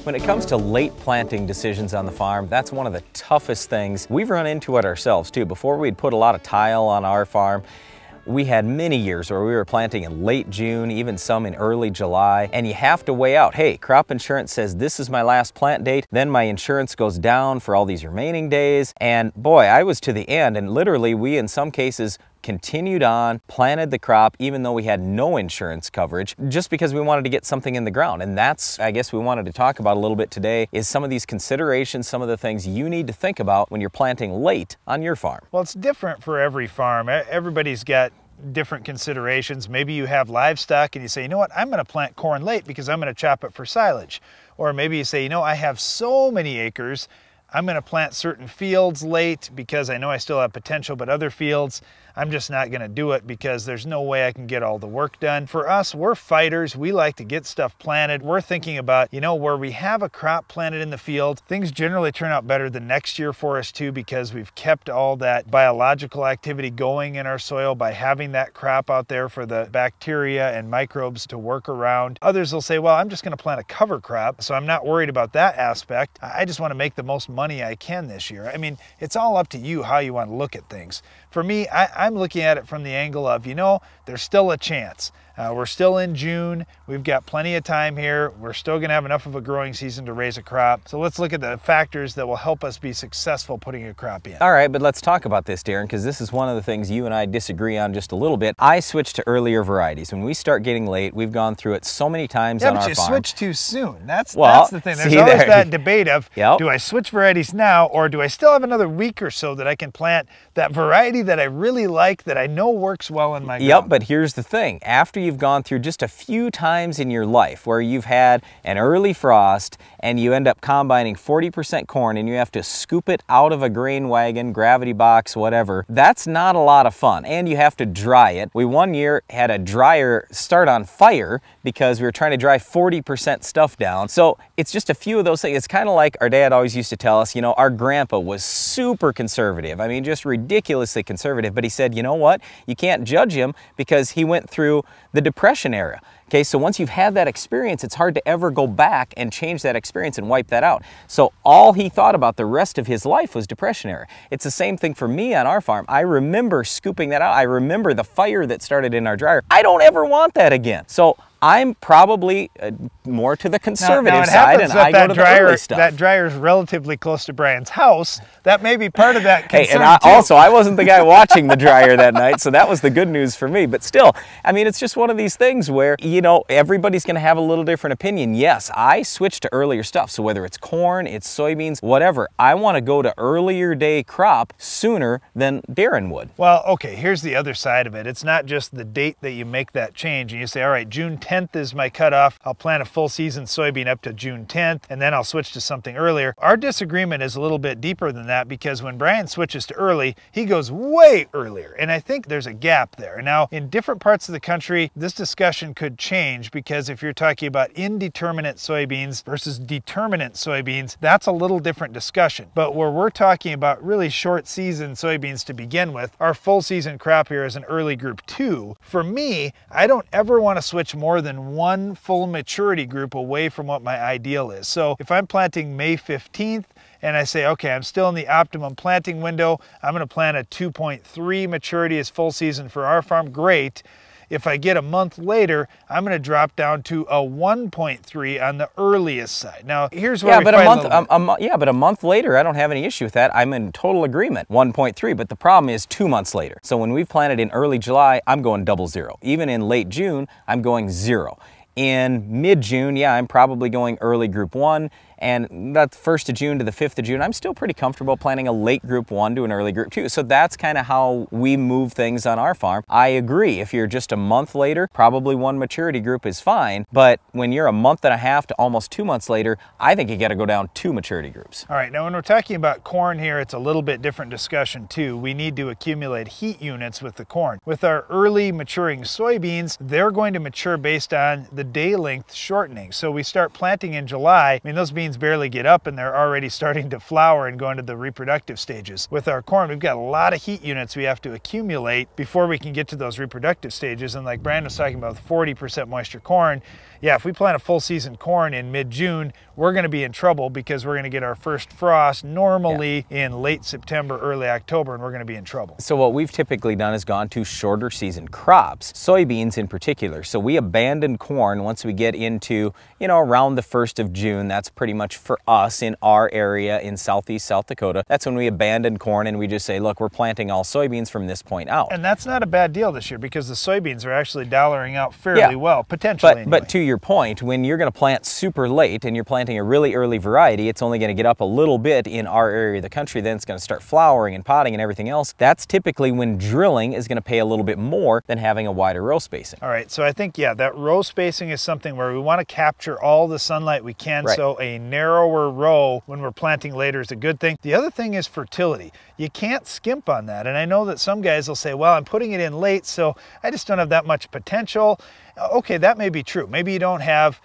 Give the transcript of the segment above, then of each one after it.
When it comes to late planting decisions on the farm, that's one of the toughest things. We've run into it ourselves too. Before we'd put a lot of tile on our farm, we had many years where we were planting in late June, even some in early July, and you have to weigh out, hey, crop insurance says this is my last plant date, then my insurance goes down for all these remaining days, and boy, I was to the end, and literally we in some cases continued on, planted the crop even though we had no insurance coverage, just because we wanted to get something in the ground. And that's, I guess, we wanted to talk about a little bit today, is some of these considerations, some of the things you need to think about when you're planting late on your farm. Well, it's different for every farm. Everybody's got different considerations. Maybe you have livestock and you say, you know what, I'm going to plant corn late because I'm going to chop it for silage. Or maybe you say, you know, I have so many acres, I'm going to plant certain fields late because I know I still have potential, but other fields, I'm just not going to do it because there's no way I can get all the work done. For us, we're fighters. We like to get stuff planted. We're thinking about, you know, where we have a crop planted in the field, things generally turn out better the next year for us too, because we've kept all that biological activity going in our soil by having that crop out there for the bacteria and microbes to work around. Others will say, well, I'm just going to plant a cover crop, so I'm not worried about that aspect. I just want to make the most money I can this year. I mean, it's all up to you how you want to look at things. For me, I'm looking at it from the angle of, you know, there's still a chance. We're still in June. We've got plenty of time here. We're still going to have enough of a growing season to raise a crop. So let's look at the factors that will help us be successful putting a crop in. All right, but let's talk about this, Darren, because this is one of the things you and I disagree on just a little bit. I switched to earlier varieties. When we start getting late, we've gone through it so many times on our farm. Yeah, but you switch too soon. That's the thing. There's see always there. that debate of, Yep. Do I switch varieties now, or do I still have another week or so that I can plant that variety that I really like, that I know works well in my ground? Yep, but here's the thing. After you've gone through just a few times in your life where you've had an early frost and you end up combining 40% corn and you have to scoop it out of a grain wagon, gravity box, whatever, that's not a lot of fun. And you have to dry it. We one year had a dryer start on fire because we were trying to dry 40% stuff down. So it's just a few of those things. It's kind of like our dad always used to tell us, you know, our grandpa was super conservative. I mean, just ridiculously conservative. But he said, you know what? You can't judge him because he went through the Depression era. Okay, so once you've had that experience, it's hard to ever go back and change that experience and wipe that out. So all he thought about the rest of his life was Depression era. It's the same thing for me on our farm. I remember scooping that out. I remember the fire that started in our dryer. I don't ever want that again. So I'm probably more to the conservative side, and I go to the early stuff. That dryer is relatively close to Brian's house. That may be part of that concern. Hey, and also, I wasn't the guy watching the dryer that night, so that was the good news for me. But still, I mean, it's just one of these things where, you know, everybody's going to have a little different opinion. Yes, I switched to earlier stuff. So whether it's corn, it's soybeans, whatever, I want to go to earlier day crop sooner than Darren would. Well, okay, here's the other side of it. It's not just the date that you make that change and you say, all right, June 10th is my cutoff. I'll plant a full season soybean up to June 10th, and then I'll switch to something earlier. Our disagreement is a little bit deeper than that, because when Brian switches to early, he goes way earlier. And I think there's a gap there. Now, in different parts of the country, this discussion could change, because if you're talking about indeterminate soybeans versus determinate soybeans, that's a little different discussion. But where we're talking about really short season soybeans to begin with, our full season crop here is an early group 2. For me, I don't ever want to switch more than one full maturity group away from what my ideal is. So if I'm planting May 15th and I say, okay, I'm still in the optimum planting window, I'm going to plant a 2.3 maturity as full season for our farm, great. If I get a month later, I'm going to drop down to a 1.3 on the earliest side. Now, here's where but a month later, I don't have any issue with that. I'm in total agreement, 1.3. But the problem is 2 months later. So when we've planted in early July, I'm going 00. Even in late June, I'm going 0. In mid-June, yeah, I'm probably going early group 1. And that 1st of June to the 5th of June, I'm still pretty comfortable planting a late group 1 to an early group 2. So that's kind of how we move things on our farm. I agree. If you're just a month later, probably one maturity group is fine. But when you're a month and a half to almost 2 months later, I think you got to go down 2 maturity groups. All right, now when we're talking about corn here, it's a little bit different discussion too. We need to accumulate heat units with the corn. With our early maturing soybeans, they're going to mature based on the day length shortening. So we start planting in July. I mean, those beans soybeans barely get up and they're already starting to flower and go into the reproductive stages. With our corn, we've got a lot of heat units we have to accumulate before we can get to those reproductive stages. And like Brandon was talking about, 40% moisture corn, yeah, if we plant a full season corn in mid-June, we're going to be in trouble because we're going to get our first frost normally in late September, early October, and we're going to be in trouble. So what we've typically done is gone to shorter season crops, soybeans in particular. So we abandon corn once we get into, you know, around the 1st of June. That's pretty much for us in our area in southeast South Dakota. That's when we abandon corn and we just say, look, we're planting all soybeans from this point out. And that's not a bad deal this year because the soybeans are actually dollaring out fairly well, potentially anyway. But to your point, when you're going to plant super late and you're planting a really early variety, it's only going to get up a little bit in our area of the country, then it's going to start flowering and potting and everything else. That's typically when drilling is going to pay a little bit more than having a wider row spacing. All right, so I think, yeah, that row spacing is something where we want to capture all the sunlight we can, so a narrower row when we're planting later is a good thing. The other thing is fertility. You can't skimp on that, and I know that some guys will say, well, I'm putting it in late, so I just don't have that much potential. Okay, that may be true. Maybe you don't have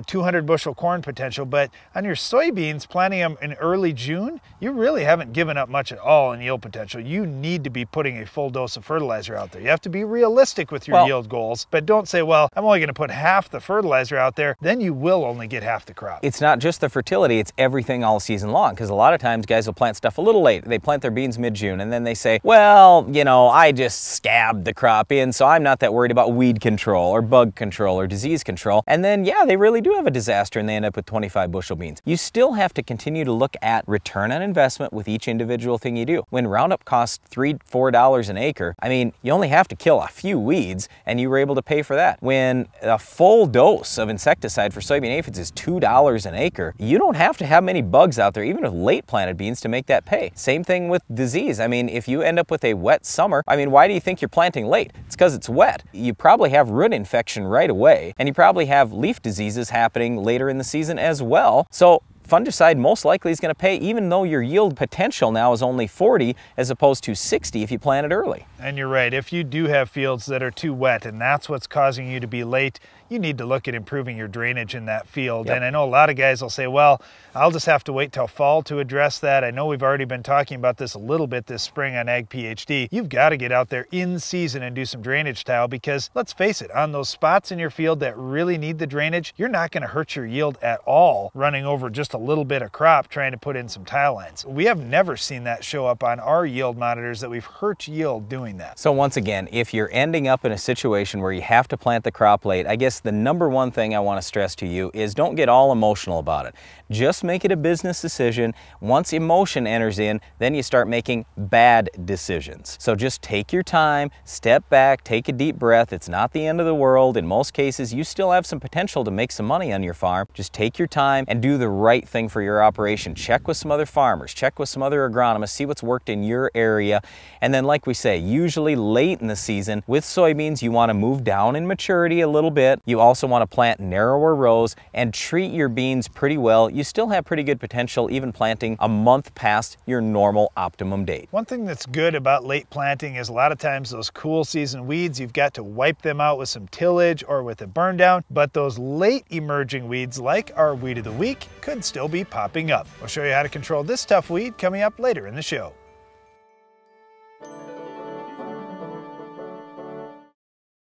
200 bushel corn potential, but on your soybeans, planting them in early June, you really haven't given up much at all in yield potential. You need to be putting a full dose of fertilizer out there. You have to be realistic with your yield goals, but don't say, well, I'm only going to put half the fertilizer out there. Then you will only get half the crop. It's not just the fertility, it's everything all season long, because a lot of times guys will plant stuff a little late. They plant their beans mid-June, and then they say, well, you know, I just scabbed the crop in, so I'm not that worried about weed control or bug control or disease control. And then, yeah, they really do have a disaster and they end up with 25 bushel beans. You still have to continue to look at return on investment with each individual thing you do. When Roundup costs $3, $4 an acre, I mean, you only have to kill a few weeds and you were able to pay for that. When a full dose of insecticide for soybean aphids is $2 an acre, you don't have to have many bugs out there, even with late planted beans, to make that pay. Same thing with disease. I mean, if you end up with a wet summer, I mean, why do you think you're planting late? It's because it's wet. You probably have root infection right away, and you probably have leaf diseases happening later in the season as well. So fungicide most likely is going to pay, even though your yield potential now is only 40 as opposed to 60 if you plant it early. And you're right, if you do have fields that are too wet and that's what's causing you to be late, you need to look at improving your drainage in that field. And I know a lot of guys will say, well, I'll just have to wait till fall to address that. I know we've already been talking about this a little bit this spring on Ag PhD. You've got to get out there in season and do some drainage tile, because let's face it, on those spots in your field that really need the drainage, you're not going to hurt your yield at all running over just a little bit of crop trying to put in some tile lines. We have never seen that show up on our yield monitors, that we've hurt yield doing that. So once again, if you're ending up in a situation where you have to plant the crop late, I guess the number one thing I want to stress to you is don't get all emotional about it. Just make it a business decision. Once emotion enters in, then you start making bad decisions. So just take your time, step back, take a deep breath. It's not the end of the world. In most cases, you still have some potential to make some money on your farm. Just take your time and do the right thing for your operation. Check with some other farmers, check with some other agronomists, see what's worked in your area. And then, like we say, usually late in the season with soybeans, you want to move down in maturity a little bit. You also want to plant narrower rows and treat your beans pretty well. You still have pretty good potential even planting a month past your normal optimum date. One thing that's good about late planting is a lot of times those cool season weeds, you've got to wipe them out with some tillage or with a burn down, but those late emerging weeds like our weed of the week could still be popping up. We'll show you how to control this tough weed coming up later in the show.